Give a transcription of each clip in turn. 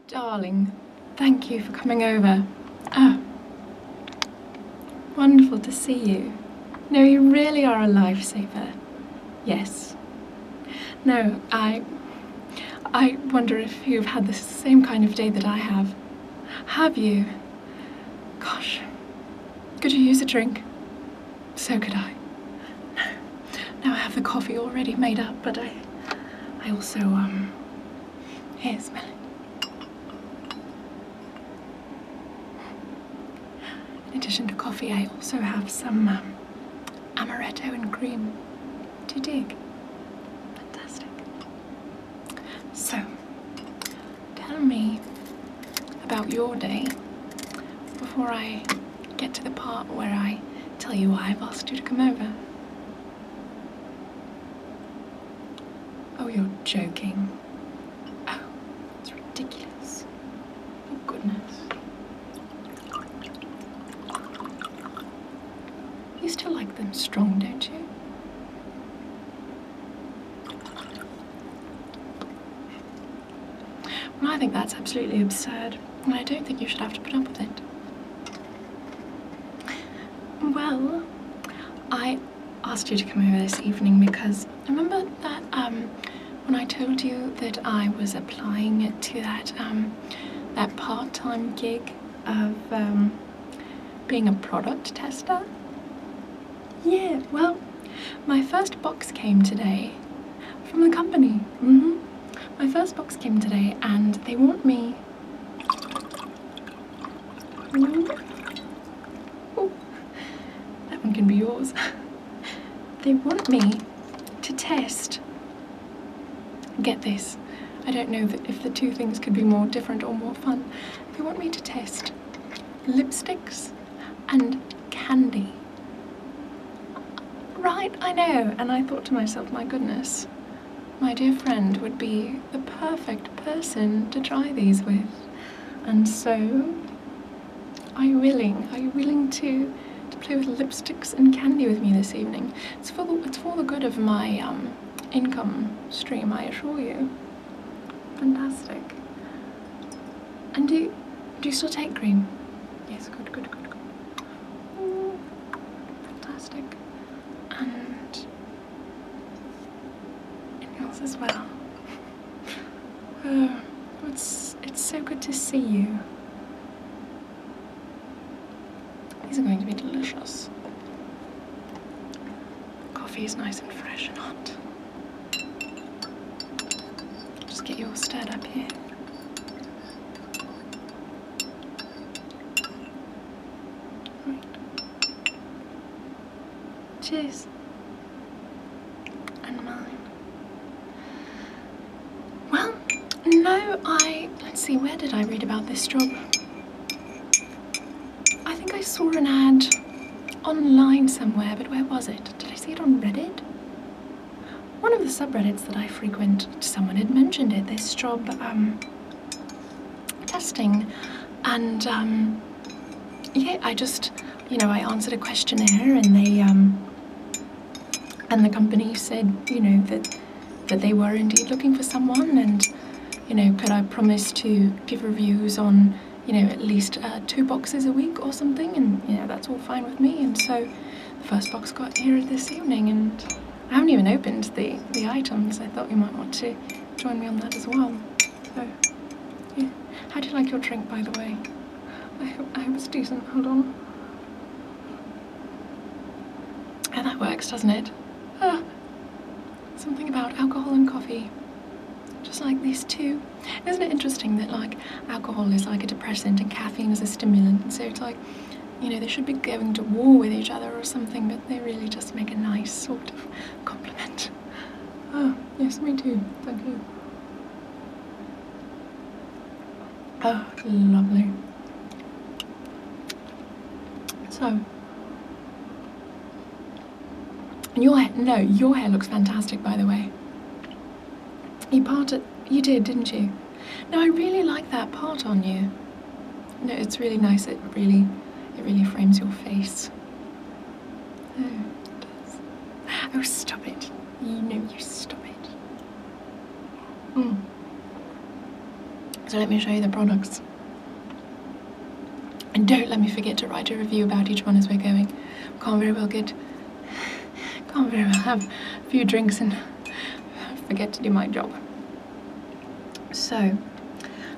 darling, thank you for coming over. Oh, wonderful to see you. No, you really are a lifesaver. Yes. No, I wonder if you've had the same kind of day that I have. Have you? Gosh, could you use a drink? So could I. No, now I have the coffee already made up, but I also, here, smell it. In addition to coffee, I also have some amaretto and cream. Do you dig? Fantastic. So, tell me about your day before I get to the part where I tell you why I've asked you to come over. Oh, you're joking. Oh, it's ridiculous. Oh, goodness. You still like them strong, don't you? Well, I think that's absolutely absurd, and I don't think you should have to put up with it. Well, I asked you to come over this evening because remember that when I told you that I was applying to that part-time gig of being a product tester? Yeah, well, my first box came today from the company. My first box came today and they want me... Ooh, that one can be yours. They want me to test... Get this, I don't know if the two things could be more different or more fun. They want me to test lipsticks and candy. Right, I know, and I thought to myself, my goodness, my dear friend would be the perfect person to try these with. And so, are you willing to play with lipsticks and candy with me this evening? It's for the good of my income stream, I assure you. Fantastic. And do you still take cream? Yes, good. Ooh, fantastic. And yours as well. Oh, it's so good to see you. These are going to be delicious. Coffee is nice and fresh and hot. Just get yours stirred up here. Right. Cheers. And mine. Well, no, let's see, where did I read about this job? I think I saw an ad online somewhere, but where was it? Did I see it on Reddit? One of the subreddits that I frequent, someone had mentioned it, this job, testing, and, yeah, I just, I answered a questionnaire, and they, and the company said, that they were indeed looking for someone, and, could I promise to give reviews on, at least 2 boxes a week or something, and, that's all fine with me, and so the first box got here this evening, and I haven't even opened the items. I thought you might want to join me on that as well. So, yeah. How do you like your drink, by the way? I hope it's decent. Hold on. Oh, that works, doesn't it? Something about alcohol and coffee. Just like these two. Isn't it interesting that, like, alcohol is like a depressant and caffeine is a stimulant? So it's like, they should be going to war with each other or something, but they really just make a nice sort of compliment. Oh, yes, me too. Thank you. Oh, lovely. So, your hair looks fantastic, by the way. You did, didn't you? No, I really like that part on you. No, it's really nice. It really frames your face. Oh, it does. Oh, stop it. You stop it. So let me show you the products. And don't let me forget to write a review about each one as we're going. Can't very well have a few drinks and forget to do my job. So,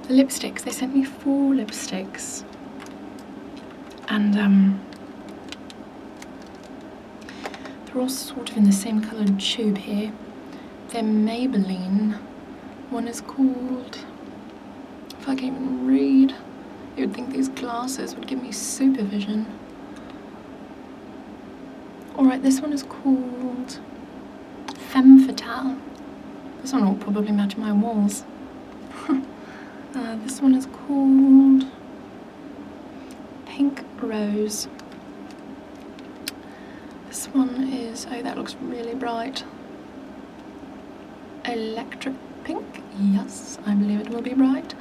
the lipsticks, they sent me 4 lipsticks. And they're all sort of in the same coloured tube here. They're Maybelline. One is called, if I can't even read, you would think these glasses would give me supervision. Alright, this one is called Femme Fatale. This one will probably match my walls. This one is called Pink Rose. This one is, oh, that looks really bright. Electric Pink, yes, I believe it will be bright.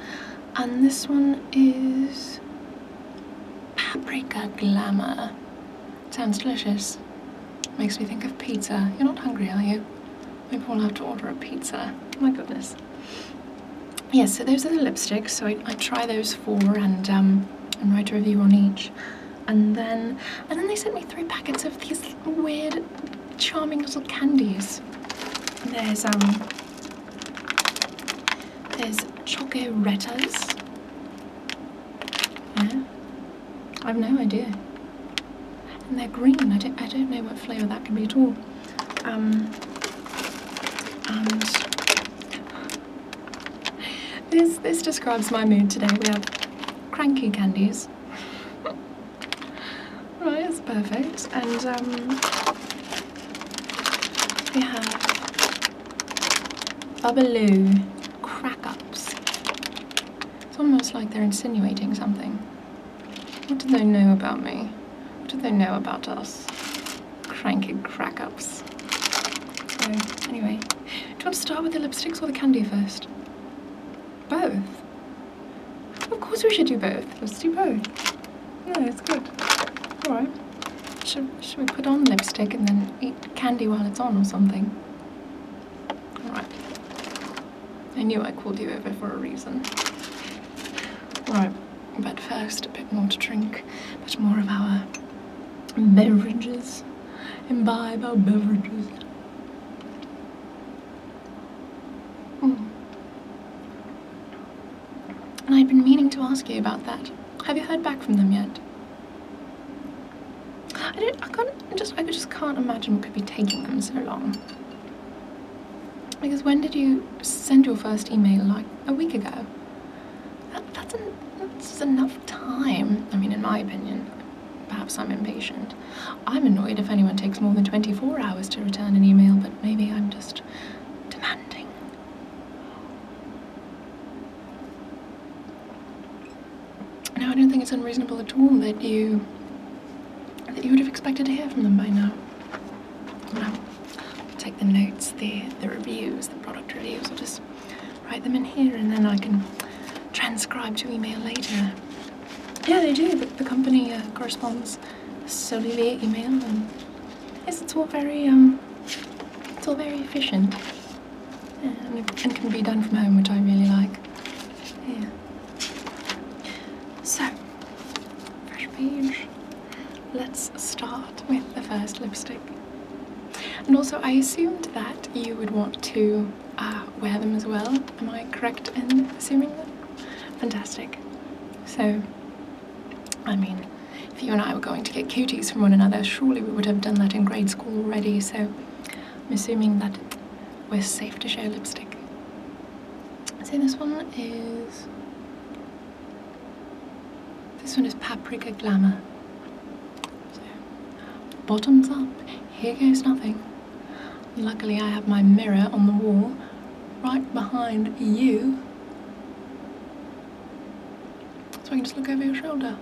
And this one is Paprika Glamour. Sounds delicious. Makes me think of pizza. You're not hungry, are you? Maybe we'll have to order a pizza. Oh my goodness. Yes, so those are the lipsticks. So I try those 4 and write a review on each. And then they sent me 3 packets of these weird, charming little candies. There's Chocorettas. Yeah, I've no idea. And they're green. I don't know what flavour that could be at all. And this describes my mood today. We have cranky candies. Right, it's perfect. And we have Bubbaloo crack-ups. It's almost like they're insinuating something. What do they know about me? What do they know about us? Cranky crack-ups. So, anyway, do you want to start with the lipsticks or the candy first? Both? Of course we should do both. Let's do both. Yeah, it's good. Alright. Should we put on lipstick and then eat candy while it's on or something? Alright. I knew I called you over for a reason. Alright, but first a bit more to drink. A bit more of our beverages. Imbibe our beverages. And I'd been meaning to ask you about that. Have you heard back from them yet? I just can't imagine what could be taking them so long. Because when did you send your first email? Like a week ago? That's enough time. I mean, in my opinion. Perhaps I'm impatient. I'm annoyed if anyone takes more than 24 hours to return an email, but maybe I'm just demanding. No, I don't think it's unreasonable at all that you would have expected to hear from them by now. Well, I'll take the notes, the reviews, the product reviews, I'll just write them in here and then I can transcribe to email later. Yeah, they do. The company corresponds solely via email, and yes, it's all very efficient, and can be done from home, which I really like. Yeah. So, fresh page. Let's start with the first lipstick. And also, I assumed that you would want to wear them as well. Am I correct in assuming that? Fantastic. So, I mean, if you and I were going to get cuties from one another, surely we would have done that in grade school already, so I'm assuming that we're safe to share lipstick. So this one is Paprika Glamour. So, bottoms up, here goes nothing. Luckily I have my mirror on the wall right behind you, so I can just look over your shoulder.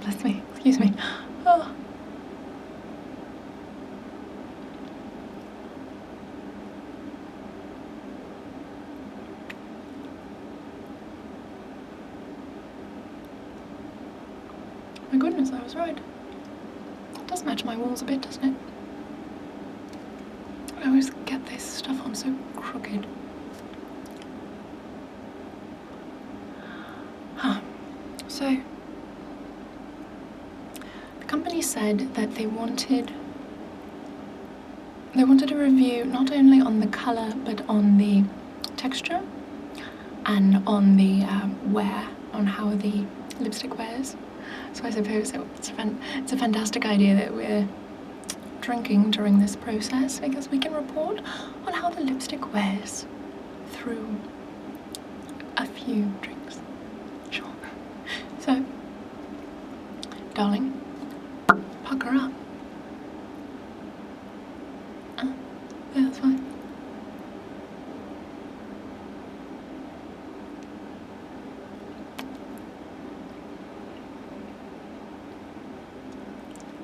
Bless me, excuse me. Oh. My goodness, I was right. It does match my walls a bit, doesn't it? I always get this stuff on so crooked. So, the company said that they wanted a review not only on the colour but on the texture and on the wear, on how the lipstick wears. So I suppose it's a fantastic idea that we're drinking during this process, because we can report on how the lipstick wears through a few drinks. Sure. So, darling, pucker up. Yeah, that's fine.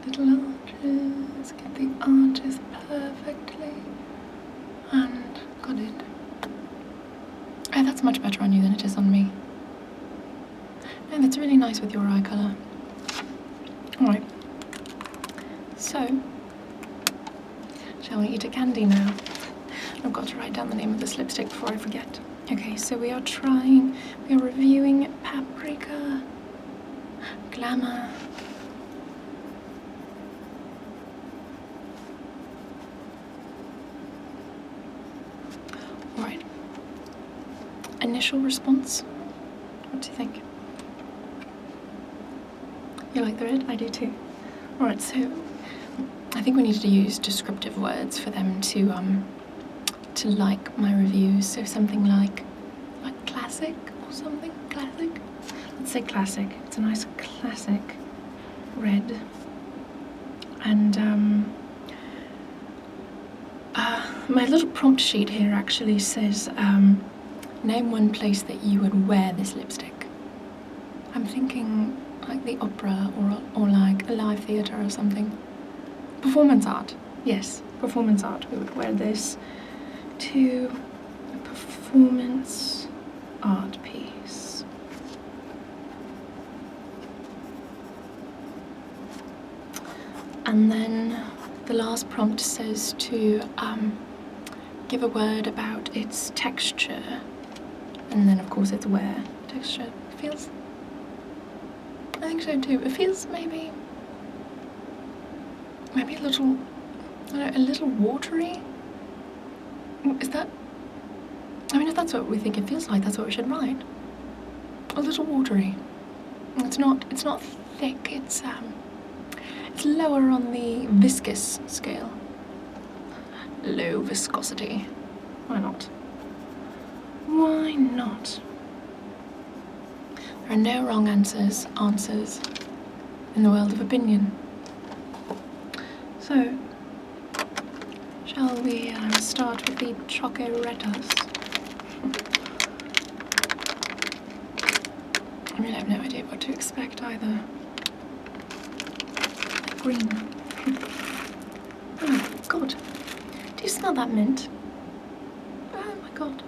Little arches, get the arches perfectly, and got it. Oh, that's much better on you than it is on me. No, that's really nice with your eye colour. Alright, so, shall we eat a candy now? I've got to write down the name of this lipstick before I forget. Okay, so we are reviewing Paprika, Glamour, alright. Initial response? What do you think? You like the red? I do too. Alright, so I think we need to use descriptive words for them to like my reviews. So something like classic or something. Classic? Let's say classic. It's a nice classic red. And my little prompt sheet here actually says name one place that you would wear this lipstick. I'm thinking like the opera or like a live theatre or something. Performance art. Yes, performance art. We would wear this to a performance art piece. And then the last prompt says to give a word about its texture, and then of course its wear. Texture feels, I think so too. It feels maybe a little, I don't know, a little watery. Is that? I mean, if that's what we think it feels like, that's what we should write. A little watery. It's not thick. It's lower on the viscous scale. Low viscosity. Why not? Why not? There are no wrong answers in the world of opinion. So, shall we start with the Choco-Retas? I mean, I have no idea what to expect either. Green. Oh god. Do you smell that mint? Oh my god.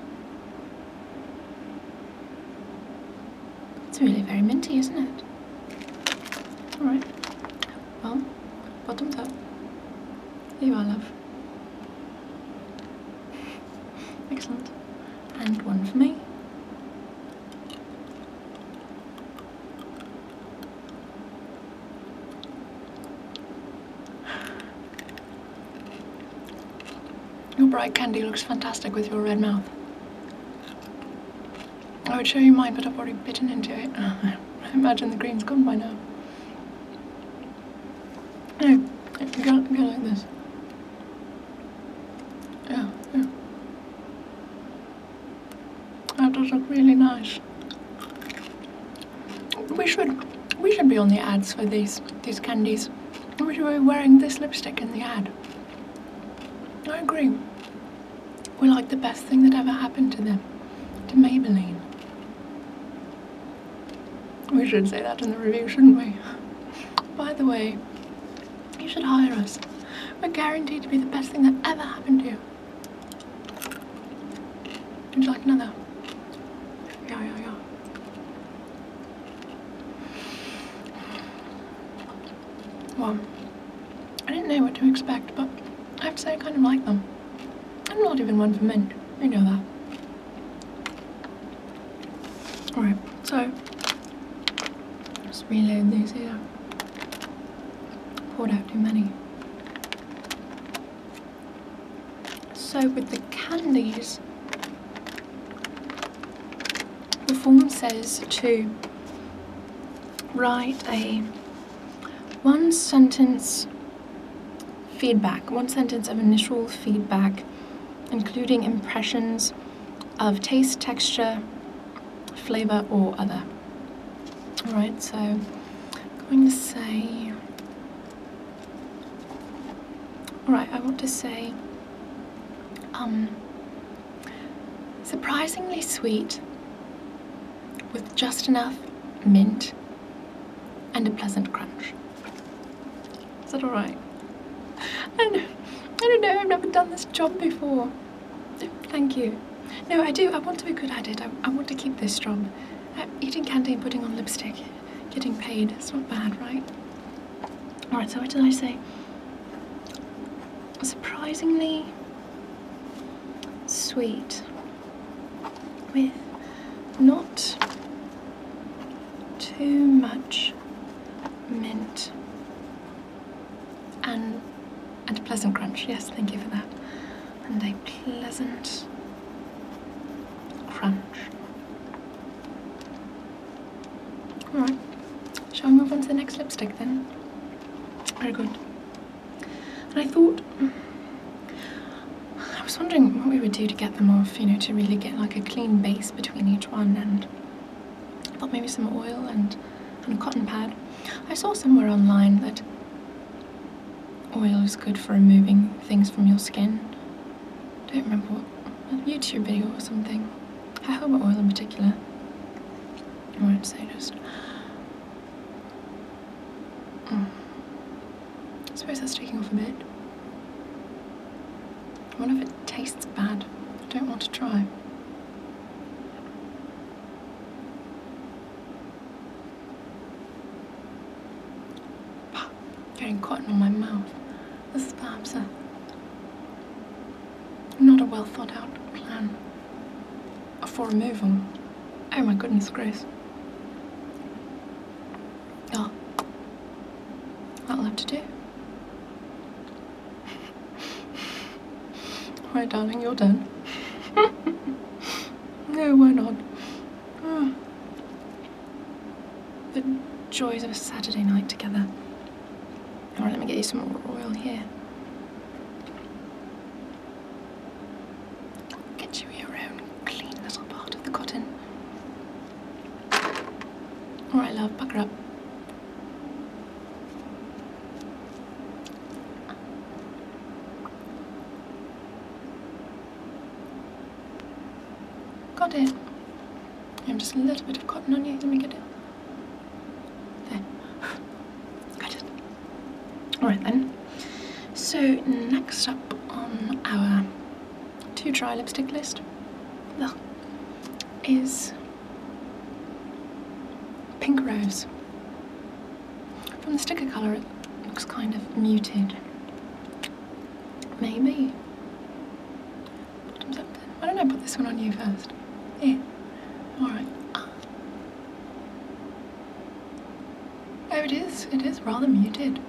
It's really very minty, isn't it? Alright. Well, bottoms up. Here you are, love. Excellent. And one for me. Your bright candy looks fantastic with your red mouth. I would show you mine, but I've already bitten into it. I imagine the green's gone by now. No, go like this. Yeah. That does look really nice. We should be on the ads for these candies. We should be wearing this lipstick in the ad. I agree. We're like the best thing that ever happened to them. To Maybelline. We should say that in the review, shouldn't we? By the way, you should hire us. We're guaranteed to be the best thing that ever happened to you. Would you like another? Yeah. Well, I didn't know what to expect, but I have to say I kind of like them. I'm not even one for mint. You know that. Alright, so reload these here. Poured out too many. So with the candies, the form says to write a one sentence of initial feedback, including impressions of taste, texture, flavor, or other. Alright, so I'm going to say, alright, I want to say, surprisingly sweet with just enough mint and a pleasant crunch. Is that alright? I don't know, I've never done this job before. Thank you. No, I do, I want to be good at it. I want to keep this job. Eating candy and putting on lipstick, getting paid, it's not bad, right? Alright, so what did I say? Surprisingly sweet with not too much mint and a pleasant crunch. Yes, thank you for that. And a pleasant crunch. Alright, shall we move on to the next lipstick then? Very good. And I thought, I was wondering what we would do to get them off, you know, to really get like a clean base between each one, and I thought maybe some oil and a cotton pad. I saw somewhere online that oil is good for removing things from your skin. I don't remember what, a YouTube video or something. Jojoba oil in particular. I won't say just. I suppose that's taking off a bit. I wonder if it tastes bad. I don't want to try. Getting cotton on my mouth. This is perhaps not a well thought out plan for removal. Oh my goodness, gross. Oh, that'll have to do. Alright, darling, you're done. No, why not? Oh. The joys of a Saturday night together. Alright, let me get you some more oil here. Get you your own clean little part of the cotton. Alright, love, pucker up. Got it. Just a little bit of cotton on you. Let me get it. There. Got it. Alright then. So next up on our to try lipstick list is Pink Rose. From the sticker colour it looks kind of muted. Maybe. Bottoms up then. Why don't I put this one on you first? Yeah. Alright. Oh, it is rather muted.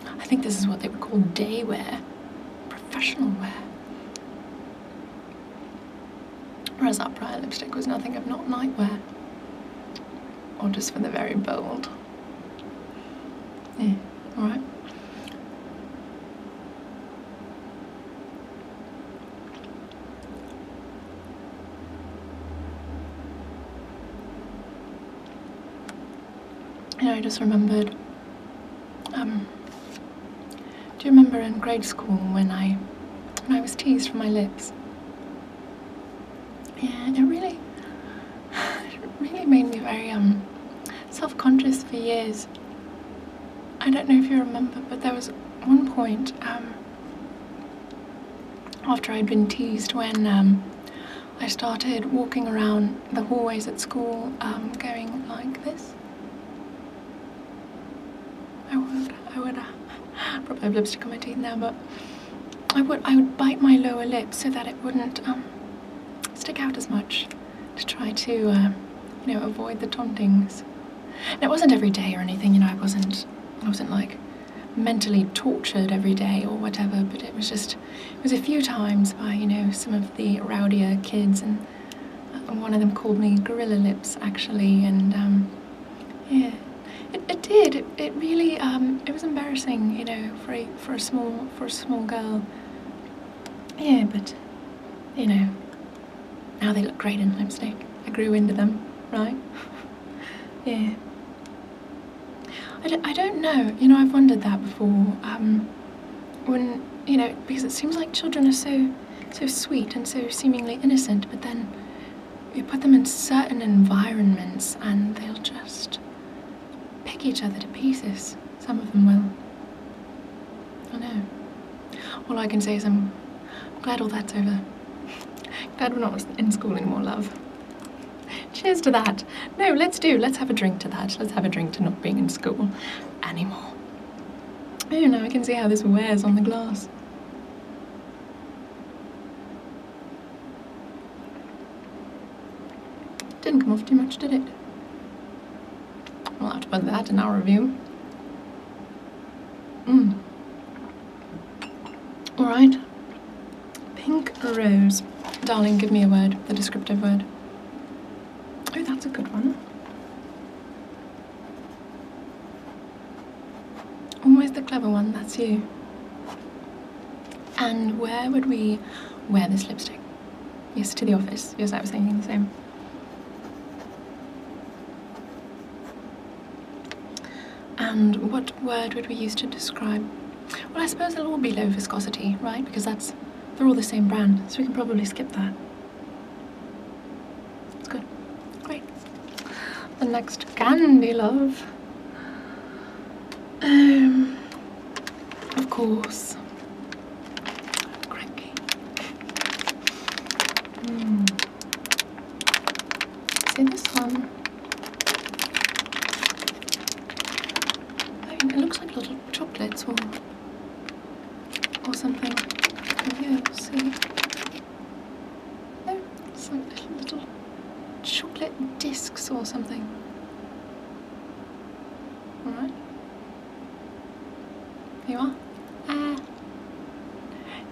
I think this is what they would call day wear, professional wear. Whereas that prior lipstick was nothing if not night wear. Or just for the very bold. Yeah, alright. You know, I just remembered, do you remember in grade school when I was teased for my lips? Yeah, it really made me very self-conscious for years. I don't know if you remember, but there was one point after I'd been teased when I started walking around the hallways at school going like this. I would probably have lipstick on my teeth now, but I would bite my lower lip so that it wouldn't stick out as much to try to, avoid the tauntings. And it wasn't every day or anything, you know, I wasn't like mentally tortured every day or whatever, but it was a few times by, you know, some of the rowdier kids, and one of them called me Gorilla Lips, actually, and yeah, it did. It really it was embarrassing, you know, for a small girl. Yeah, but you know, now they look great in lipstick. I grew into them, right? Yeah. I don't know. You know, I've wondered that before. When, you know, because it seems like children are so sweet and so seemingly innocent, but then you put them in certain environments and they'll just pick each other to pieces. Some of them will. I know. All I can say is I'm glad all that's over. Glad we're not in school anymore, love. Cheers to that. No, let's have a drink to that. Let's have a drink to not being in school anymore. Oh, now I can see how this wears on the glass. Didn't come off too much, did it? We'll have to put that in our review. Alright. Pink rose. Darling, give me a word, the descriptive word. Oh, that's a good one. Always the clever one, that's you. And where would we wear this lipstick? Yes, to the office. Yes, I was thinking the same. And what word would we use to describe? Well, I suppose it'll all be low viscosity, right? Because they're all the same brand, so we can probably skip that. That's good. Great. The next candy, love. Of course. Cranky. See this one? I mean, it looks like little chocolates or something. Yeah, we'll see. No, it's like little chocolate discs or something. Alright. Here you are.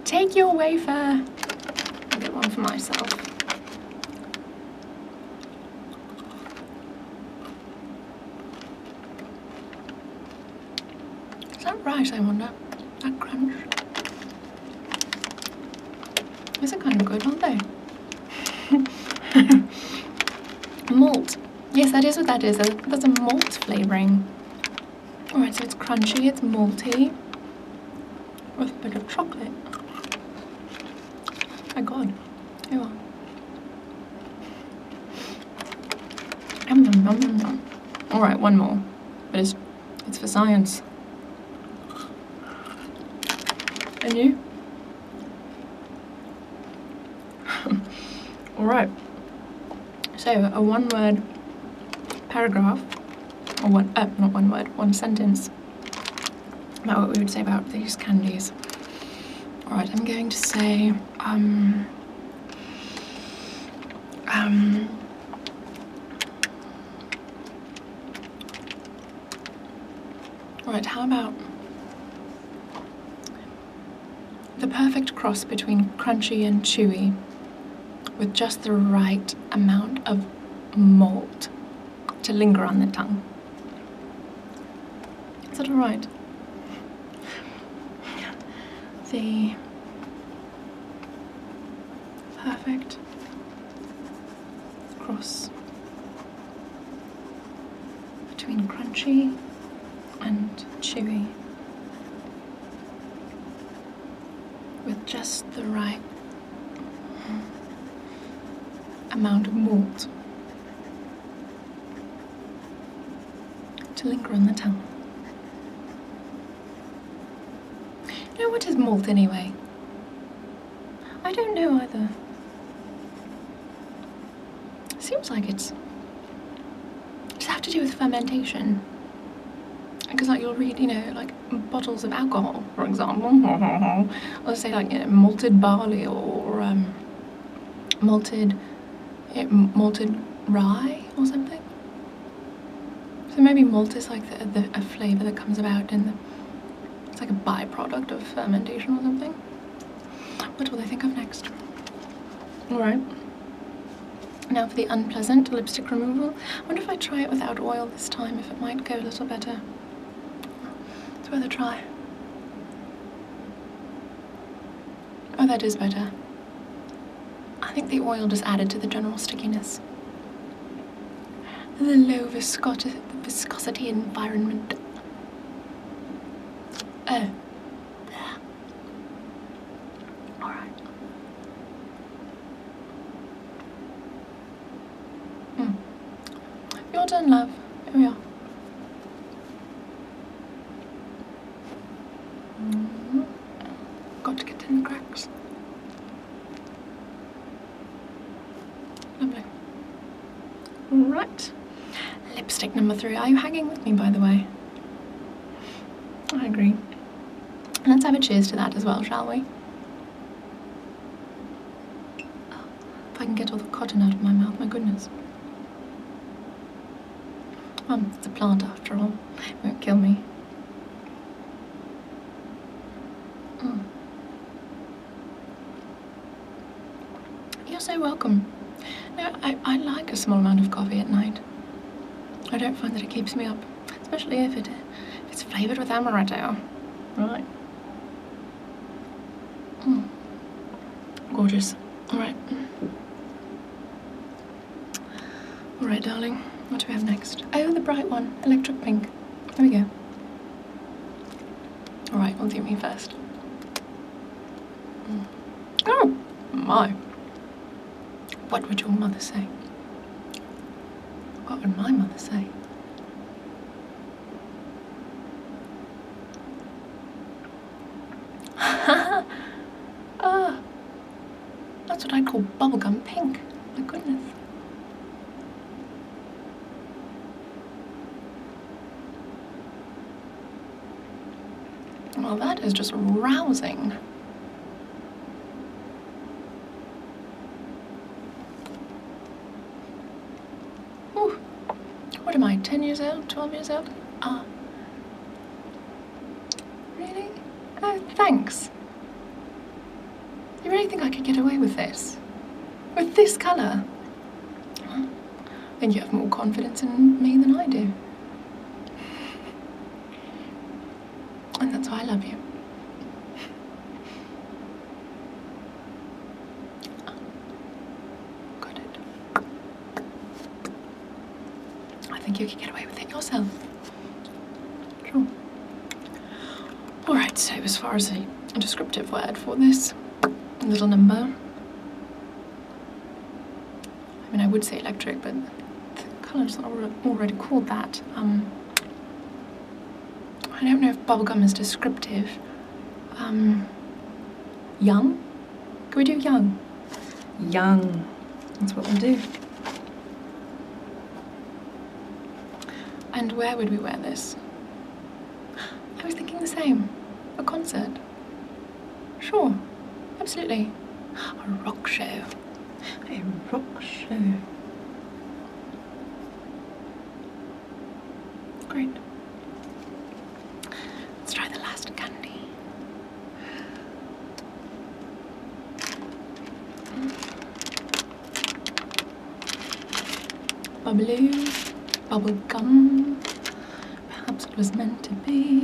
Take your wafer. I'll get one for myself. Is that right, I wonder? That crunch. These are kind of good, aren't they? Malt. Yes, that is what that is. There's a malt flavouring. Alright, so it's crunchy, it's malty, with a bit of chocolate. My god. Here you are. Yum, yum, yum, yum, yum. Alright, one more. But it's for science. And you? Alright. So, a one-word paragraph, or not one word, one sentence about what we would say about these candies. Alright, I'm going to say, alright, how about the perfect cross between crunchy and chewy with just the right amount of malt to linger on the tongue. Is that alright? The perfect cross between crunchy and chewy with just the right amount of malt to linger on the tongue. You know, what is malt anyway? I don't know either. Seems like it's have to do with fermentation. Because like you'll read, you know, like bottles of alcohol, for example, or say like, you know, malted barley or malted rye or something. So maybe malt is like a flavour that comes about in the... It's like a byproduct of fermentation or something. What will I think of next? Alright. Now for the unpleasant lipstick removal. I wonder if I try it without oil this time, if it might go a little better. It's worth a try. Oh, that is better. I think the oil just added to the general stickiness. The low viscosity environment. Oh. Alright. Your turn, love. Here we are. Got to get in the cracks. Lovely. Right. Lipstick number 3. Are you hanging with me, by the way? I agree. Let's have a cheers to that as well, shall we? Oh, if I can get all the cotton out of my mouth, my goodness. It's a plant after all. It won't kill me. You're so welcome. No, I like a small amount of coffee at night. I don't find that it keeps me up, especially if it's flavoured with amaretto. Right. Gorgeous. Alright. Alright, darling. What do we have next? Oh, the bright one. Electric pink. There we go. Alright, we'll do me first. Oh, my. What would your mother say? What would my mother say? Ah, that's what I call bubblegum pink. My goodness. Well, that is just rousing. Ooh. What am I, 10 years old, 12 years old? Ah. Really? Oh, thanks. You really think I could get away with this? With this colour? I think you have more confidence in me than I do. And that's why I love you. Got it. I think you could get away with it yourself. Sure. Alright, so as far as a descriptive word for this little number, I mean, I would say electric, but the colour's already called that. I don't know if bubblegum is descriptive. Young? Can we do young? Young. That's what we'll do. And where would we wear this? I was thinking the same. A concert. Sure. Absolutely. A rock show. A rock show. Great. Let's try the last candy. Bubbaloo, bubble gum. Perhaps it was meant to be.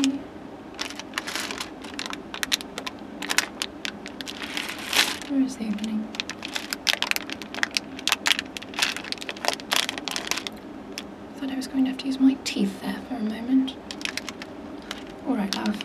Where is the opening? I thought I was going to have to use my teeth there for a moment. Alright, love.